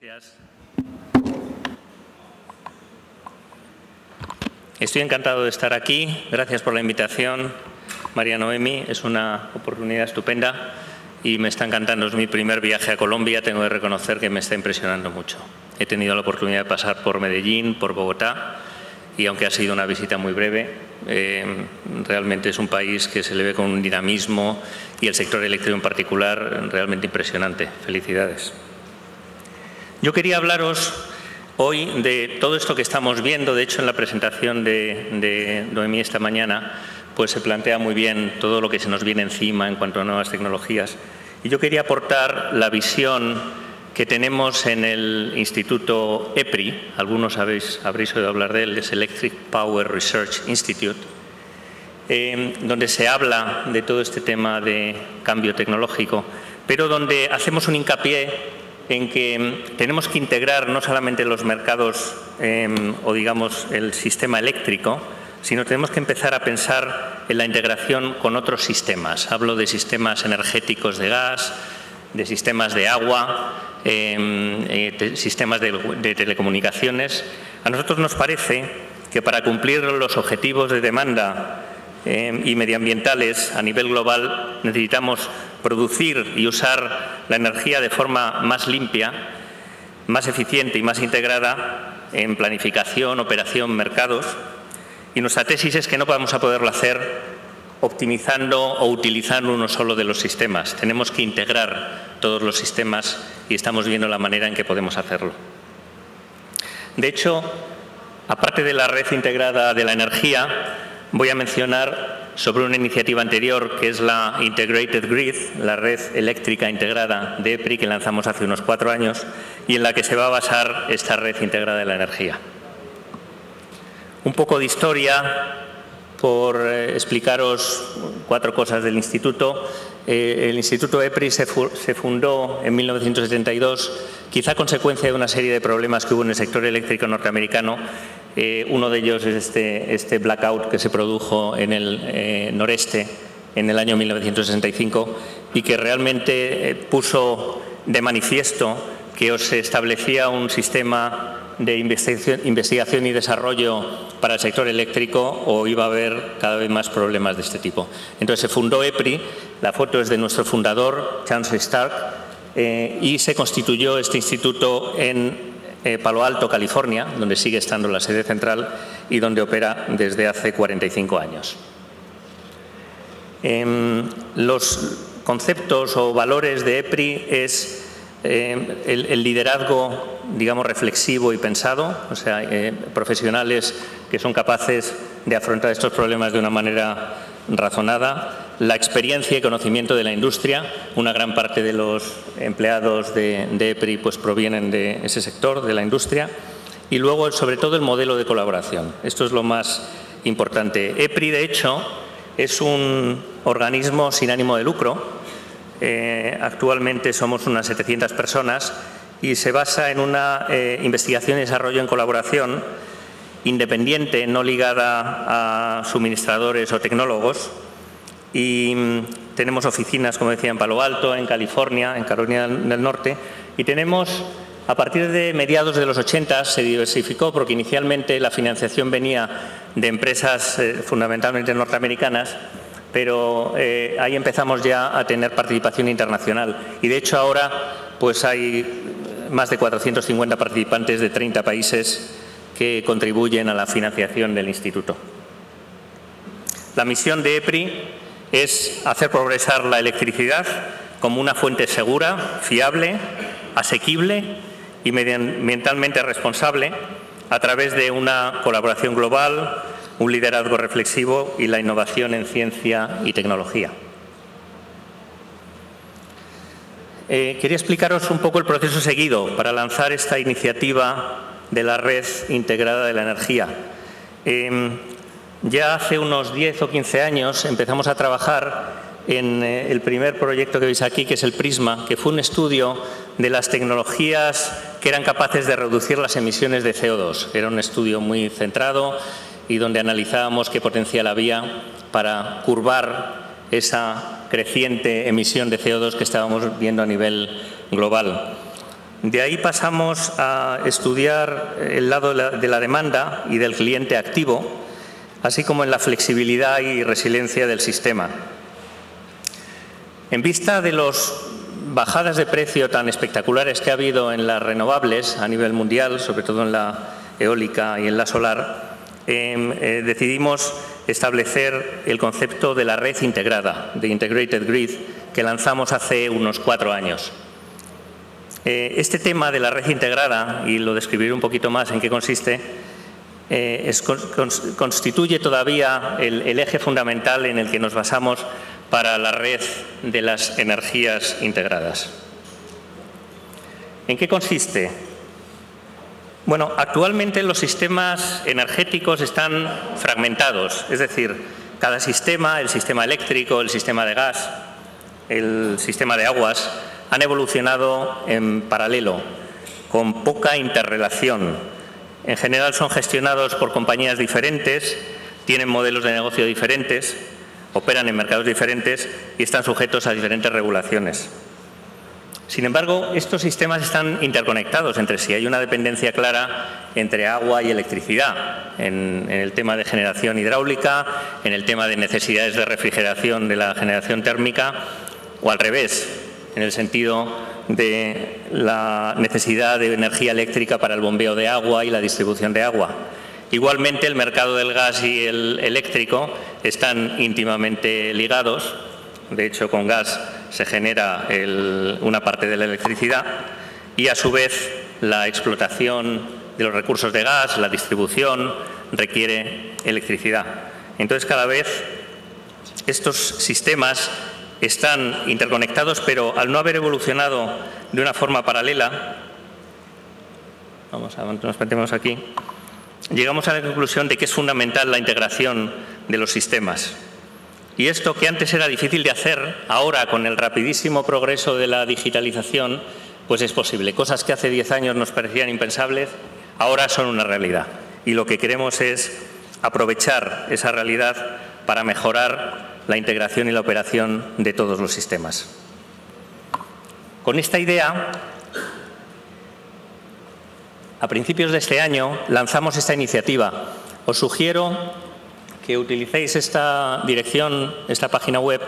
Gracias. Estoy encantado de estar aquí. Gracias por la invitación, María Noemi. Es una oportunidad estupenda y me está encantando. Es mi primer viaje a Colombia. Tengo que reconocer que me está impresionando mucho. He tenido la oportunidad de pasar por Medellín, por Bogotá, y aunque ha sido una visita muy breve, realmente es un país que se le ve con un dinamismo y el sector eléctrico en particular realmente impresionante. Felicidades. Yo quería hablaros hoy de todo esto que estamos viendo. De hecho, en la presentación de Noemí esta mañana pues se plantea muy bien todo lo que se nos viene encima en cuanto a nuevas tecnologías. Y yo quería aportar la visión que tenemos en el Instituto EPRI. Algunos habréis oído hablar de él, es Electric Power Research Institute, donde se habla de todo este tema de cambio tecnológico, pero donde hacemos un hincapié en que tenemos que integrar no solamente los mercados o digamos el sistema eléctrico, sino tenemos que empezar a pensar en la integración con otros sistemas. Hablo de sistemas energéticos de gas, de sistemas de agua, sistemas de telecomunicaciones. A nosotros nos parece que para cumplir los objetivos de demanda y medioambientales a nivel global necesitamos producir y usar la energía de forma más limpia, más eficiente y más integrada en planificación, operación, mercados. Y nuestra tesis es que no vamos a poderlo hacer optimizando o utilizando uno solo de los sistemas. Tenemos que integrar todos los sistemas y estamos viendo la manera en que podemos hacerlo. De hecho, aparte de la red integrada de la energía, voy a mencionar sobre una iniciativa anterior que es la Integrated Grid, la red eléctrica integrada de EPRI que lanzamos hace unos 4 años y en la que se va a basar esta red integrada de la energía. Un poco de historia por explicaros 4 cosas del instituto. El Instituto EPRI se fundó en 1972, quizá a consecuencia de una serie de problemas que hubo en el sector eléctrico norteamericano. Uno de ellos es este blackout que se produjo en el noreste en el año 1965 y que realmente puso de manifiesto que o se establecía un sistema de investigación y desarrollo para el sector eléctrico o iba a haber cada vez más problemas de este tipo. Entonces se fundó EPRI, la foto es de nuestro fundador, Chancellor Stark, y se constituyó este instituto en Palo Alto, California, donde sigue estando la sede central y donde opera desde hace 45 años. Los conceptos o valores de EPRI es el liderazgo, digamos, reflexivo y pensado, o sea, profesionales que son capaces de afrontar estos problemas de una manera razonada, la experiencia y conocimiento de la industria. Una gran parte de los empleados de EPRI pues provienen de ese sector, de la industria, y luego, sobre todo, el modelo de colaboración. Esto es lo más importante. EPRI, de hecho, es un organismo sin ánimo de lucro. Actualmente somos unas 700 personas y se basa en una investigación y desarrollo en colaboración independiente, no ligada a suministradores o tecnólogos. Y tenemos oficinas, como decía, en Palo Alto, en California, en Carolina del Norte. Y tenemos, a partir de mediados de los 80, se diversificó porque inicialmente la financiación venía de empresas fundamentalmente norteamericanas, pero ahí empezamos ya a tener participación internacional. Y de hecho ahora pues hay más de 450 participantes de 30 países que contribuyen a la financiación del instituto. La misión de EPRI es hacer progresar la electricidad como una fuente segura, fiable, asequible y medioambientalmente responsable a través de una colaboración global, un liderazgo reflexivo y la innovación en ciencia y tecnología. Quería explicaros un poco el proceso seguido para lanzar esta iniciativa de la red integrada de la energía. Ya hace unos 10 o 15 años empezamos a trabajar en el primer proyecto que veis aquí, que es el PRISMA, que fue un estudio de las tecnologías que eran capaces de reducir las emisiones de CO2. Era un estudio muy centrado y donde analizábamos qué potencial había para curvar esa creciente emisión de CO2 que estábamos viendo a nivel global. De ahí pasamos a estudiar el lado de la demanda y del cliente activo, así como en la flexibilidad y resiliencia del sistema. En vista de las bajadas de precio tan espectaculares que ha habido en las renovables a nivel mundial, sobre todo en la eólica y en la solar, decidimos establecer el concepto de la red integrada, de Integrated Grid, que lanzamos hace unos 4 años. Este tema de la red integrada, y lo describiré un poquito más en qué consiste, constituye todavía el eje fundamental en el que nos basamos para la red de las energías integradas. ¿En qué consiste? Bueno, actualmente los sistemas energéticos están fragmentados, es decir, cada sistema, el sistema eléctrico, el sistema de gas, el sistema de aguas, han evolucionado en paralelo, con poca interrelación. En general son gestionados por compañías diferentes, tienen modelos de negocio diferentes, operan en mercados diferentes y están sujetos a diferentes regulaciones. Sin embargo, estos sistemas están interconectados entre sí. Hay una dependencia clara entre agua y electricidad en el tema de generación hidráulica, en el tema de necesidades de refrigeración de la generación térmica, o al revés, en el sentido de la necesidad de energía eléctrica para el bombeo de agua y la distribución de agua. Igualmente, el mercado del gas y el eléctrico están íntimamente ligados. De hecho, con gas se genera una parte de la electricidad y, a su vez, la explotación de los recursos de gas, la distribución, requiere electricidad. Entonces, cada vez estos sistemas están interconectados, pero al no haber evolucionado de una forma paralela, nos metemos aquí, llegamos a la conclusión de que es fundamental la integración de los sistemas. Y esto, que antes era difícil de hacer, ahora con el rapidísimo progreso de la digitalización, pues es posible. Cosas que hace 10 años nos parecían impensables, ahora son una realidad. Y lo que queremos es aprovechar esa realidad para mejorar la integración y la operación de todos los sistemas. Con esta idea, a principios de este año lanzamos esta iniciativa. Os sugiero que utilicéis esta dirección, esta página web,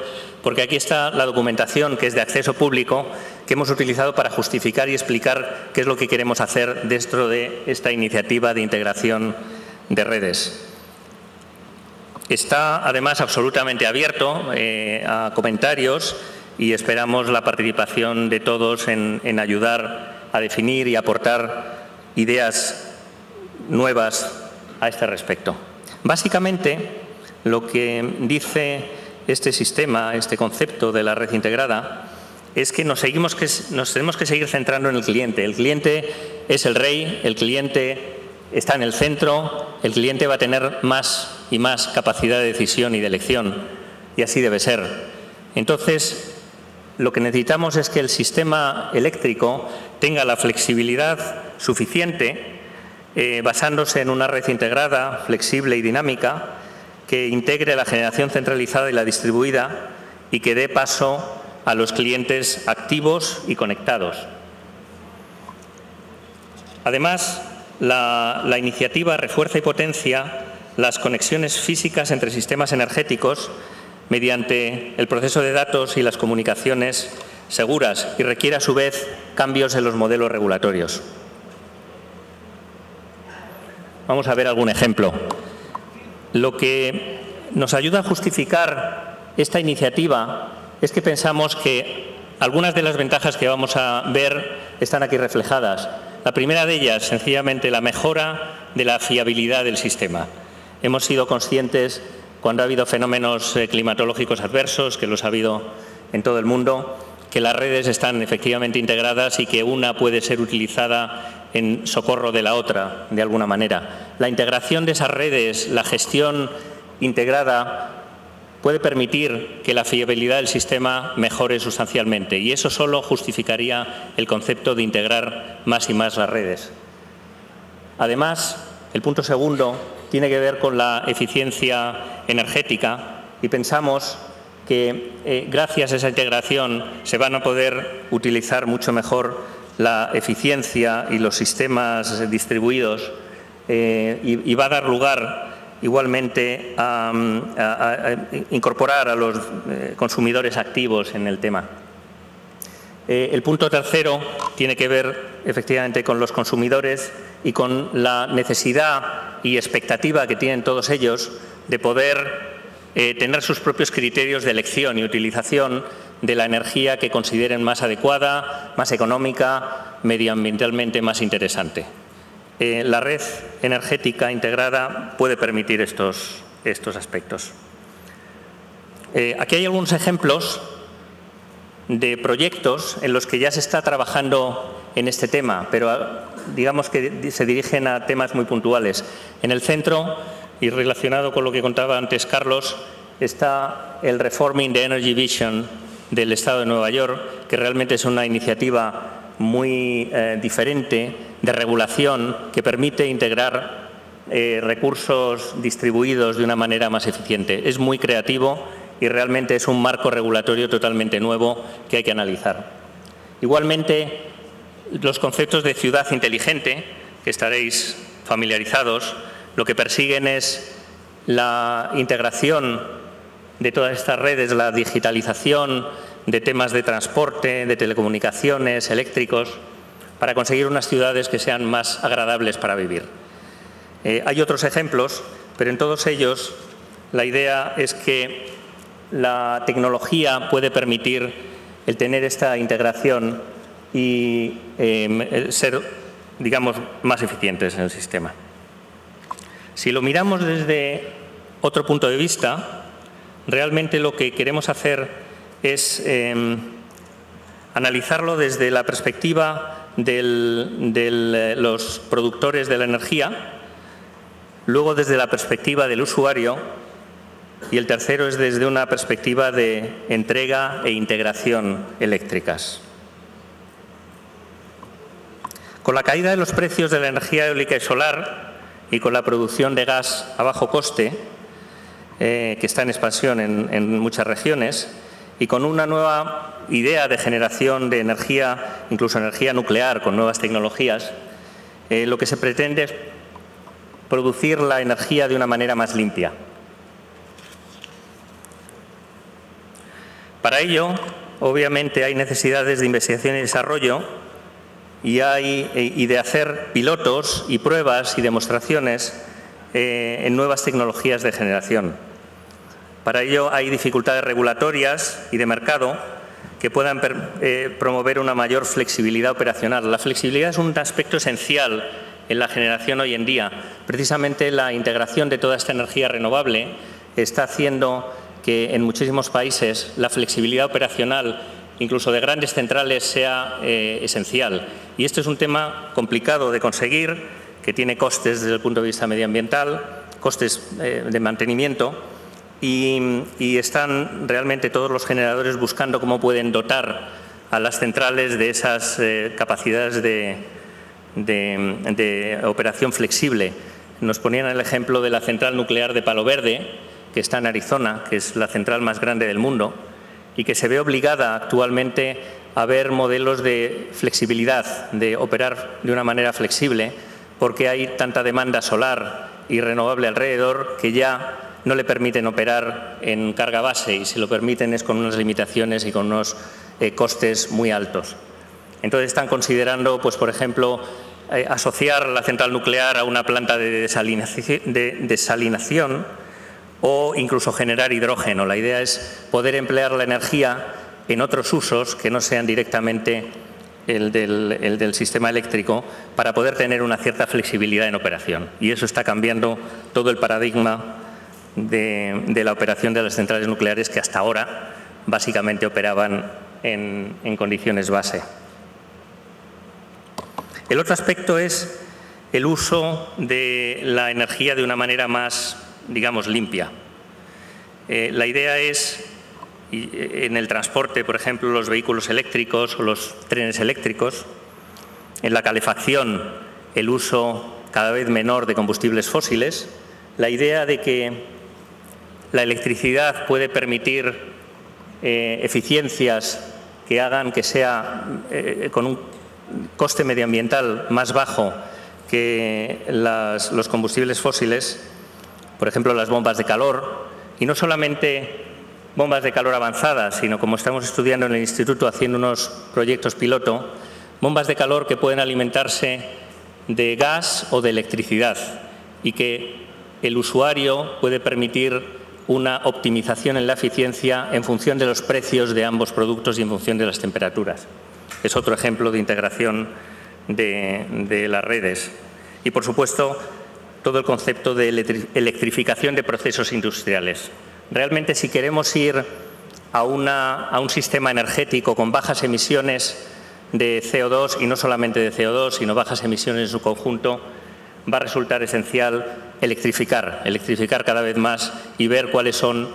porque aquí está la documentación, que es de acceso público, que hemos utilizado para justificar y explicar qué es lo que queremos hacer dentro de esta iniciativa de integración de redes. Está, además, absolutamente abierto a comentarios y esperamos la participación de todos en ayudar a definir y aportar ideas nuevas a este respecto. Básicamente, lo que dice este sistema, este concepto de la red integrada, es que nos tenemos que seguir centrando en el cliente. El cliente es el rey, el cliente está en el centro, el cliente va a tener más y más capacidad de decisión y de elección, y así debe ser. Entonces, lo que necesitamos es que el sistema eléctrico tenga la flexibilidad suficiente, basándose en una red integrada, flexible y dinámica, que integre la generación centralizada y la distribuida y que dé paso a los clientes activos y conectados. Además, la iniciativa refuerza y potencia las conexiones físicas entre sistemas energéticos mediante el proceso de datos y las comunicaciones seguras, y requiere, a su vez, cambios en los modelos regulatorios. Vamos a ver algún ejemplo. Lo que nos ayuda a justificar esta iniciativa es que pensamos que algunas de las ventajas que vamos a ver están aquí reflejadas. La primera de ellas, sencillamente, la mejora de la fiabilidad del sistema. Hemos sido conscientes, cuando ha habido fenómenos climatológicos adversos, que los ha habido en todo el mundo, que las redes están efectivamente integradas y que una puede ser utilizada en socorro de la otra, de alguna manera. La integración de esas redes, la gestión integrada, puede permitir que la fiabilidad del sistema mejore sustancialmente, y eso solo justificaría el concepto de integrar más y más las redes. Además, el punto segundo tiene que ver con la eficiencia energética, y pensamos que gracias a esa integración se van a poder utilizar mucho mejor la eficiencia y los sistemas distribuidos y va a dar lugar igualmente a incorporar a los consumidores activos en el tema. El punto tercero tiene que ver efectivamente con los consumidores y con la necesidad y expectativa que tienen todos ellos de poder tener sus propios criterios de elección y utilización de la energía que consideren más adecuada, más económica, medioambientalmente más interesante. La red energética integrada puede permitir estos aspectos. Aquí hay algunos ejemplos de proyectos en los que ya se está trabajando en este tema, pero digamos que se dirigen a temas muy puntuales. En el centro, y relacionado con lo que contaba antes Carlos, está el Reforming the Energy Vision del Estado de Nueva York, que realmente es una iniciativa muy diferente de regulación que permite integrar recursos distribuidos de una manera más eficiente. Es muy creativo y realmente es un marco regulatorio totalmente nuevo que hay que analizar. Igualmente, los conceptos de ciudad inteligente, que estaréis familiarizados, lo que persiguen es la integración de todas estas redes, la digitalización de temas de transporte, de telecomunicaciones, eléctricos, para conseguir unas ciudades que sean más agradables para vivir. Hay otros ejemplos, pero en todos ellos la idea es que la tecnología puede permitir el tener esta integración y ser, digamos, más eficientes en el sistema. Si lo miramos desde otro punto de vista, realmente lo que queremos hacer es analizarlo desde la perspectiva de los productores de la energía, luego desde la perspectiva del usuario y el tercero es desde una perspectiva de entrega e integración eléctricas. Con la caída de los precios de la energía eólica y solar y con la producción de gas a bajo coste, que está en expansión en muchas regiones, y con una nueva idea de generación de energía, incluso energía nuclear con nuevas tecnologías, lo que se pretende es producir la energía de una manera más limpia. Para ello, obviamente, hay necesidades de investigación y desarrollo y de hacer pilotos y pruebas y demostraciones en nuevas tecnologías de generación. Para ello hay dificultades regulatorias y de mercado que puedan promover una mayor flexibilidad operacional. La flexibilidad es un aspecto esencial en la generación hoy en día. Precisamente la integración de toda esta energía renovable está haciendo que en muchísimos países la flexibilidad operacional, incluso de grandes centrales, sea esencial. Y esto es un tema complicado de conseguir, que tiene costes desde el punto de vista medioambiental, costes de mantenimiento, y están realmente todos los generadores buscando cómo pueden dotar a las centrales de esas capacidades de operación flexible. Nos ponían el ejemplo de la central nuclear de Palo Verde, que está en Arizona, que es la central más grande del mundo, y que se ve obligada actualmente a ver modelos de flexibilidad, de operar de una manera flexible, porque hay tanta demanda solar y renovable alrededor que ya no le permiten operar en carga base, y si lo permiten es con unas limitaciones y con unos costes muy altos. Entonces están considerando, pues, por ejemplo, asociar la central nuclear a una planta de desalinación o incluso generar hidrógeno. La idea es poder emplear la energía en otros usos que no sean directamente el del sistema eléctrico, para poder tener una cierta flexibilidad en operación. Y eso está cambiando todo el paradigma de la operación de las centrales nucleares, que hasta ahora básicamente operaban en condiciones base. El otro aspecto es el uso de la energía de una manera más, digamos, limpia. La idea es, en el transporte, por ejemplo, los vehículos eléctricos o los trenes eléctricos, en la calefacción, el uso cada vez menor de combustibles fósiles, la idea de que la electricidad puede permitir eficiencias que hagan que sea con un coste medioambiental más bajo que los combustibles fósiles, por ejemplo, las bombas de calor, y no solamente bombas de calor avanzadas, sino, como estamos estudiando en el Instituto, haciendo unos proyectos piloto, bombas de calor que pueden alimentarse de gas o de electricidad y que el usuario puede permitir una optimización en la eficiencia en función de los precios de ambos productos y en función de las temperaturas. Es otro ejemplo de integración de las redes. Y, por supuesto, todo el concepto de electrificación de procesos industriales. Realmente, si queremos ir a un sistema energético con bajas emisiones de CO2, y no solamente de CO2, sino bajas emisiones en su conjunto, va a resultar esencial electrificar cada vez más y ver cuáles son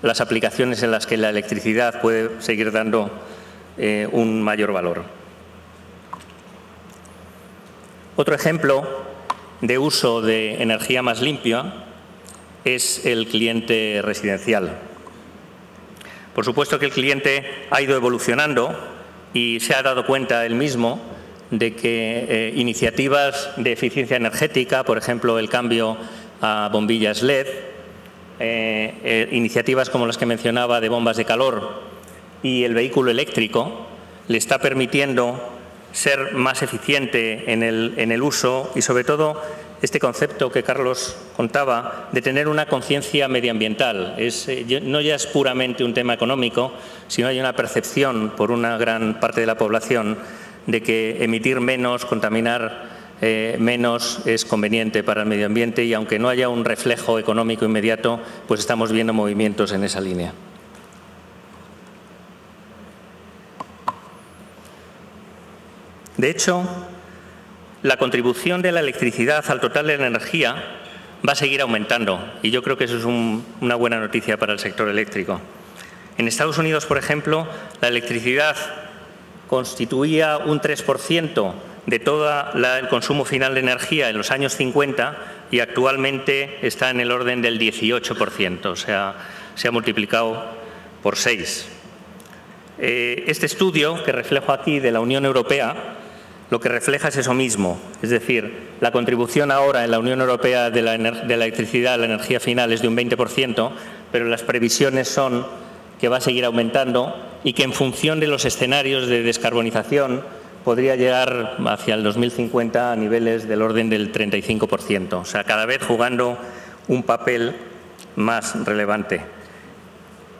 las aplicaciones en las que la electricidad puede seguir dando un mayor valor. Otro ejemplo de uso de energía más limpia es el cliente residencial. Por supuesto que el cliente ha ido evolucionando y se ha dado cuenta él mismo de que iniciativas de eficiencia energética, por ejemplo, el cambio a bombillas LED, iniciativas como las que mencionaba de bombas de calor y el vehículo eléctrico, le está permitiendo ser más eficiente en el uso y, sobre todo, este concepto que Carlos contaba de tener una conciencia medioambiental. No ya es puramente un tema económico, sino hay una percepción por una gran parte de la población de que emitir menos, contaminar menos es conveniente para el medio ambiente, y aunque no haya un reflejo económico inmediato, pues estamos viendo movimientos en esa línea. De hecho, la contribución de la electricidad al total de la energía va a seguir aumentando, y yo creo que eso es una buena noticia para el sector eléctrico. En Estados Unidos, por ejemplo, la electricidad constituía un 3% de todo el consumo final de energía en los años 50 y actualmente está en el orden del 18%, o sea, se ha multiplicado por 6. Este estudio que reflejo aquí de la Unión Europea lo que refleja es eso mismo, es decir, la contribución ahora en la Unión Europea de la electricidad a la energía final es de un 20%, pero las previsiones son que va a seguir aumentando y que en función de los escenarios de descarbonización podría llegar hacia el 2050 a niveles del orden del 35%, o sea, cada vez jugando un papel más relevante.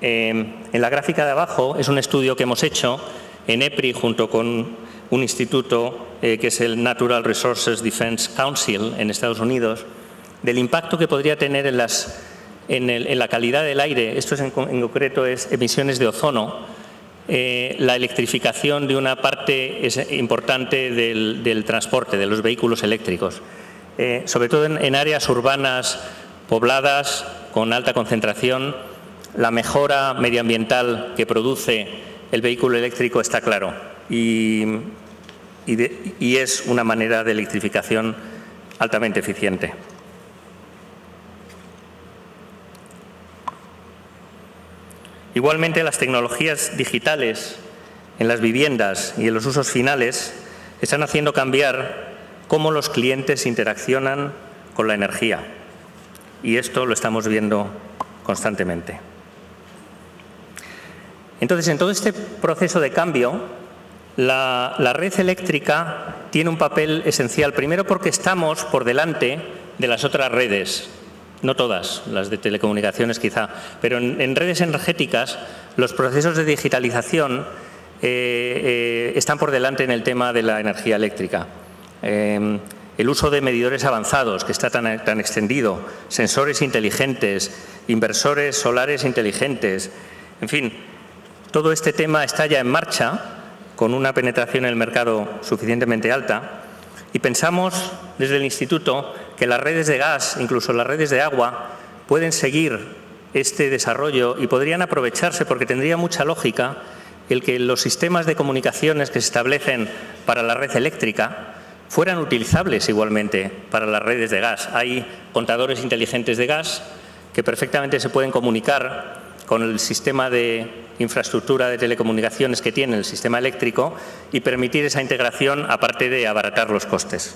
En la gráfica de abajo es un estudio que hemos hecho en EPRI junto con un instituto que es el Natural Resources Defense Council en Estados Unidos, del impacto que podría tener en la calidad del aire. Esto en concreto es emisiones de ozono, la electrificación de una parte importante del transporte, de los vehículos eléctricos, sobre todo en áreas urbanas pobladas con alta concentración. La mejora medioambiental que produce el vehículo eléctrico está claro y es una manera de electrificación altamente eficiente. Igualmente, las tecnologías digitales en las viviendas y en los usos finales están haciendo cambiar cómo los clientes interaccionan con la energía, y esto lo estamos viendo constantemente. Entonces, en todo este proceso de cambio, la red eléctrica tiene un papel esencial, primero porque estamos por delante de las otras redes, no todas, las de telecomunicaciones quizá, pero en redes energéticas los procesos de digitalización están por delante en el tema de la energía eléctrica. El uso de medidores avanzados, que está tan extendido, sensores inteligentes, inversores solares inteligentes, en fin, todo este tema está ya en marcha, con una penetración en el mercado suficientemente alta, y pensamos desde el Instituto que las redes de gas, incluso las redes de agua, pueden seguir este desarrollo y podrían aprovecharse, porque tendría mucha lógica el que los sistemas de comunicaciones que se establecen para la red eléctrica fueran utilizables igualmente para las redes de gas. Hay contadores inteligentes de gas que perfectamente se pueden comunicar con el sistema de infraestructura de telecomunicaciones que tiene el sistema eléctrico y permitir esa integración, aparte de abaratar los costes.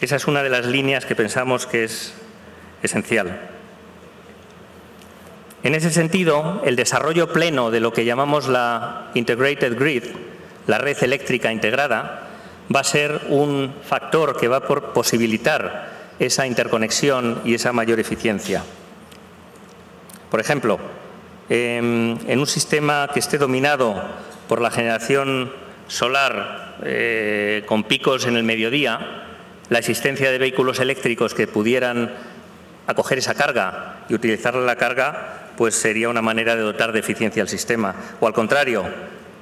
Esa es una de las líneas que pensamos que es esencial. En ese sentido, el desarrollo pleno de lo que llamamos la Integrated Grid, la red eléctrica integrada, va a ser un factor que va a posibilitar esa interconexión y esa mayor eficiencia. Por ejemplo, en un sistema que esté dominado por la generación solar con picos en el mediodía, la existencia de vehículos eléctricos que pudieran acoger esa carga y utilizar la carga, pues sería una manera de dotar de eficiencia al sistema. O al contrario,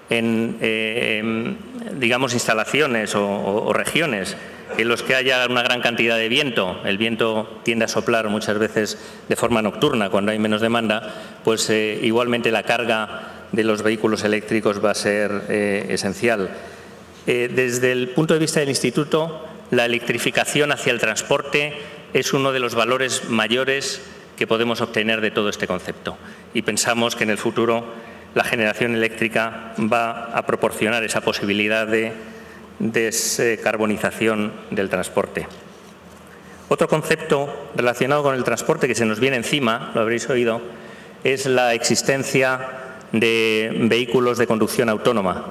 en digamos, instalaciones o regiones en los que haya una gran cantidad de viento, el viento tiende a soplar muchas veces de forma nocturna cuando hay menos demanda, pues igualmente la carga de los vehículos eléctricos va a ser esencial. Desde el punto de vista del Instituto, la electrificación hacia el transporte es uno de los valores mayores que podemos obtener de todo este concepto. Y pensamos que en el futuro la generación eléctrica va a proporcionar esa posibilidad de descarbonización del transporte. Otro concepto relacionado con el transporte que se nos viene encima, lo habréis oído, es la existencia de vehículos de conducción autónoma.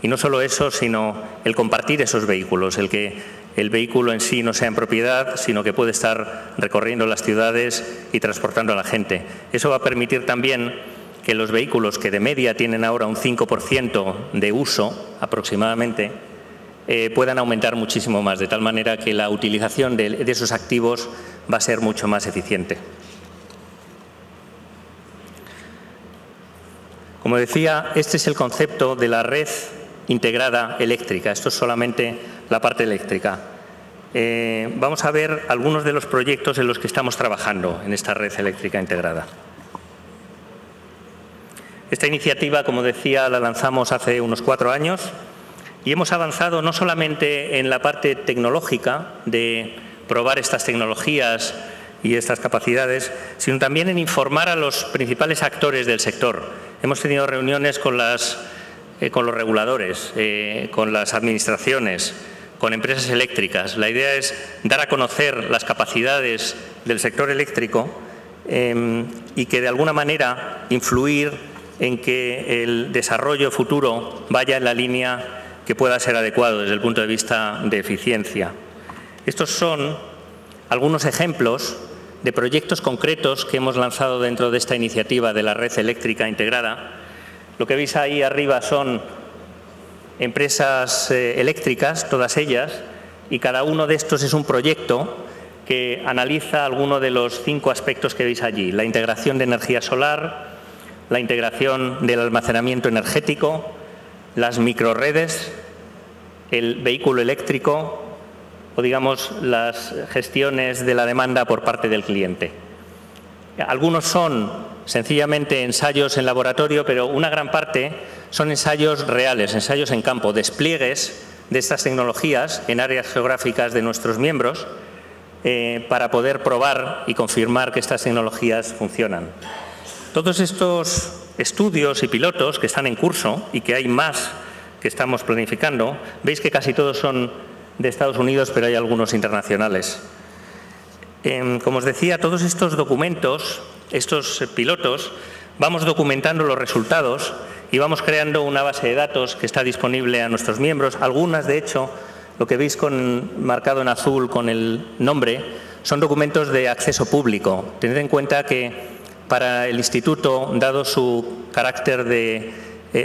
Y no solo eso, sino el compartir esos vehículos, el que el vehículo en sí no sea en propiedad, sino que puede estar recorriendo las ciudades y transportando a la gente. Eso va a permitir también que los vehículos que de media tienen ahora un 5% de uso aproximadamente, puedan aumentar muchísimo más, de tal manera que la utilización de esos activos va a ser mucho más eficiente. Como decía, este es el concepto de la red integrada eléctrica. Esto es solamente la parte eléctrica. Vamos a ver algunos de los proyectos en los que estamos trabajando en esta red eléctrica integrada. Esta iniciativa, como decía, la lanzamos hace unos 4 años y hemos avanzado no solamente en la parte tecnológica de probar estas tecnologías y estas capacidades, sino también en informar a los principales actores del sector. Hemos tenido reuniones con los reguladores, con las administraciones, con empresas eléctricas. La idea es dar a conocer las capacidades del sector eléctrico y que de alguna manera influir en que el desarrollo futuro vaya en la línea que pueda ser adecuado desde el punto de vista de eficiencia. Estos son algunos ejemplos de proyectos concretos que hemos lanzado dentro de esta iniciativa de la red eléctrica integrada. Lo que veis ahí arriba son empresas eléctricas, todas ellas, y cada uno de estos es un proyecto que analiza alguno de los 5 aspectos que veis allí: la integración de energía solar, la integración del almacenamiento energético, las microredes, el vehículo eléctrico o, digamos, las gestiones de la demanda por parte del cliente. Algunos son sencillamente ensayos en laboratorio, pero una gran parte son ensayos reales, ensayos en campo, despliegues de estas tecnologías en áreas geográficas de nuestros miembros para poder probar y confirmar que estas tecnologías funcionan. Todos estos estudios y pilotos que están en curso y que hay más que estamos planificando, veis que casi todos son de Estados Unidos, pero hay algunos internacionales. Como os decía, todos estos documentos, estos pilotos, vamos documentando los resultados y vamos creando una base de datos que está disponible a nuestros miembros. Algunas, de hecho, lo que veis marcado en azul con el nombre, son documentos de acceso público. Tened en cuenta que para el Instituto, dado su carácter de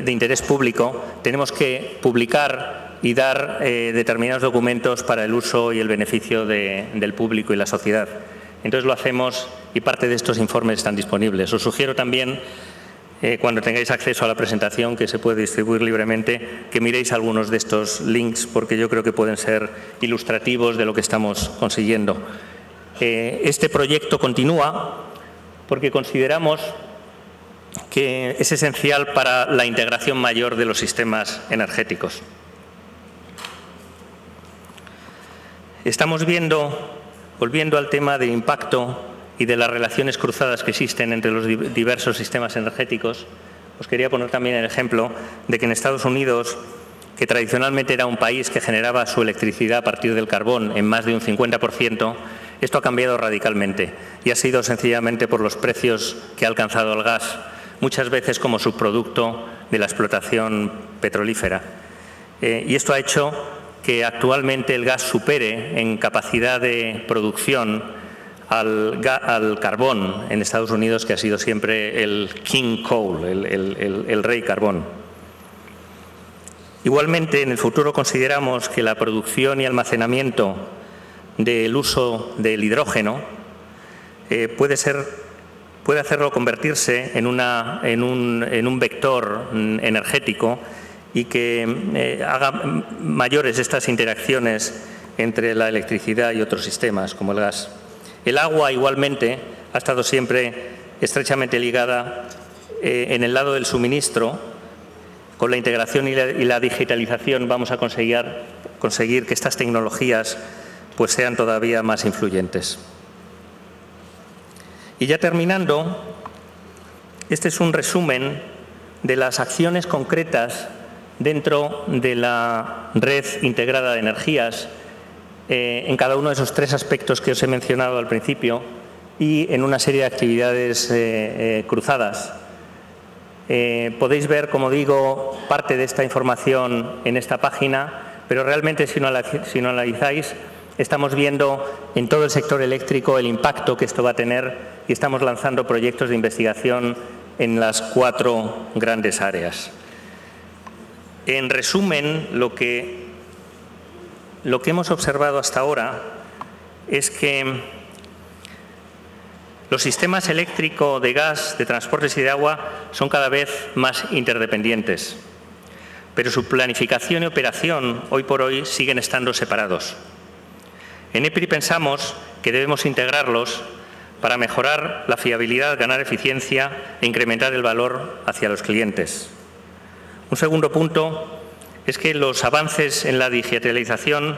interés público, tenemos que publicar y dar determinados documentos para el uso y el beneficio del público y la sociedad. Entonces lo hacemos y parte de estos informes están disponibles. Os sugiero también, cuando tengáis acceso a la presentación, que se puede distribuir libremente, que miréis algunos de estos links, porque yo creo que pueden ser ilustrativos de lo que estamos consiguiendo. Este proyecto continúa porque consideramos que es esencial para la integración mayor de los sistemas energéticos. Estamos viendo, volviendo al tema del impacto y de las relaciones cruzadas que existen entre los diversos sistemas energéticos, os quería poner también el ejemplo de que en Estados Unidos, que tradicionalmente era un país que generaba su electricidad a partir del carbón en más de un 50%, esto ha cambiado radicalmente y ha sido sencillamente por los precios que ha alcanzado el gas, muchas veces como subproducto de la explotación petrolífera. Y esto ha hecho que actualmente el gas supere en capacidad de producción al carbón en Estados Unidos, que ha sido siempre el king coal, el rey carbón. Igualmente, en el futuro consideramos que la producción y almacenamiento del uso del hidrógeno puede hacerlo convertirse en un vector energético y que haga mayores estas interacciones entre la electricidad y otros sistemas, como el gas. El agua, igualmente, ha estado siempre estrechamente ligada en el lado del suministro. Con la integración y la digitalización vamos a conseguir que estas tecnologías pues sean todavía más influyentes. Y ya terminando, este es un resumen de las acciones concretas dentro de la red integrada de energías en cada uno de esos tres aspectos que os he mencionado al principio y en una serie de actividades cruzadas. Podéis ver, como digo, parte de esta información en esta página, pero realmente si no analizáis, estamos viendo en todo el sector eléctrico el impacto que esto va a tener y estamos lanzando proyectos de investigación en las 4 grandes áreas. En resumen, lo que hemos observado hasta ahora es que los sistemas eléctrico, de gas, de transportes y de agua son cada vez más interdependientes, pero su planificación y operación hoy por hoy siguen estando separados. En EPRI pensamos que debemos integrarlos para mejorar la fiabilidad, ganar eficiencia e incrementar el valor hacia los clientes. Un segundo punto es que los avances en la digitalización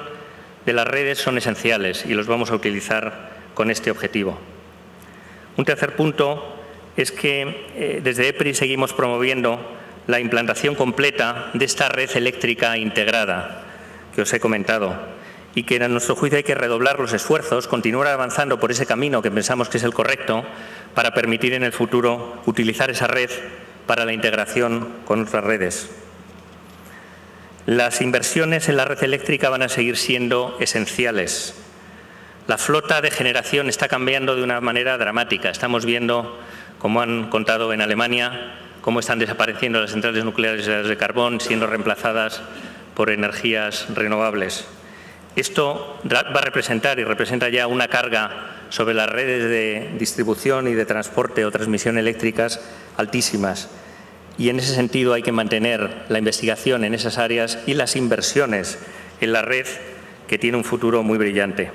de las redes son esenciales y los vamos a utilizar con este objetivo. Un tercer punto es que desde EPRI seguimos promoviendo la implantación completa de esta red eléctrica integrada que os he comentado y que, a nuestro juicio, hay que redoblar los esfuerzos, continuar avanzando por ese camino que pensamos que es el correcto para permitir en el futuro utilizar esa red para la integración con otras redes. Las inversiones en la red eléctrica van a seguir siendo esenciales. La flota de generación está cambiando de una manera dramática. Estamos viendo, como han contado en Alemania, cómo están desapareciendo las centrales nucleares de carbón, siendo reemplazadas por energías renovables. Esto va a representar y representa ya una carga sobre las redes de distribución y de transporte o transmisión eléctricas altísimas. Y en ese sentido hay que mantener la investigación en esas áreas y las inversiones en la red, que tiene un futuro muy brillante.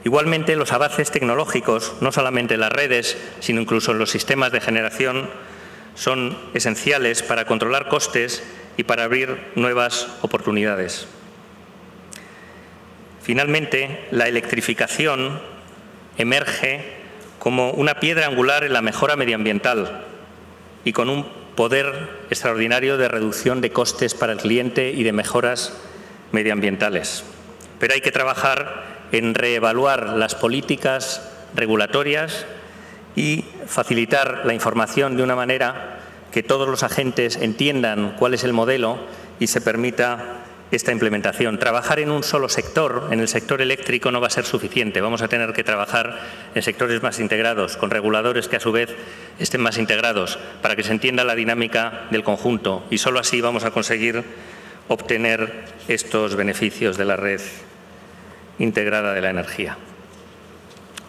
Igualmente, los avances tecnológicos, no solamente en las redes, sino incluso en los sistemas de generación, son esenciales para controlar costes y para abrir nuevas oportunidades. Finalmente, la electrificación emerge como una piedra angular en la mejora medioambiental y con un poder extraordinario de reducción de costes para el cliente y de mejoras medioambientales. Pero hay que trabajar en reevaluar las políticas regulatorias y facilitar la información de una manera que todos los agentes entiendan cuál es el modelo y se permita esta implementación. Trabajar en un solo sector, en el sector eléctrico, no va a ser suficiente. Vamos a tener que trabajar en sectores más integrados, con reguladores que a su vez estén más integrados, para que se entienda la dinámica del conjunto y solo así vamos a conseguir obtener estos beneficios de la red integrada de la energía.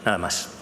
Nada más.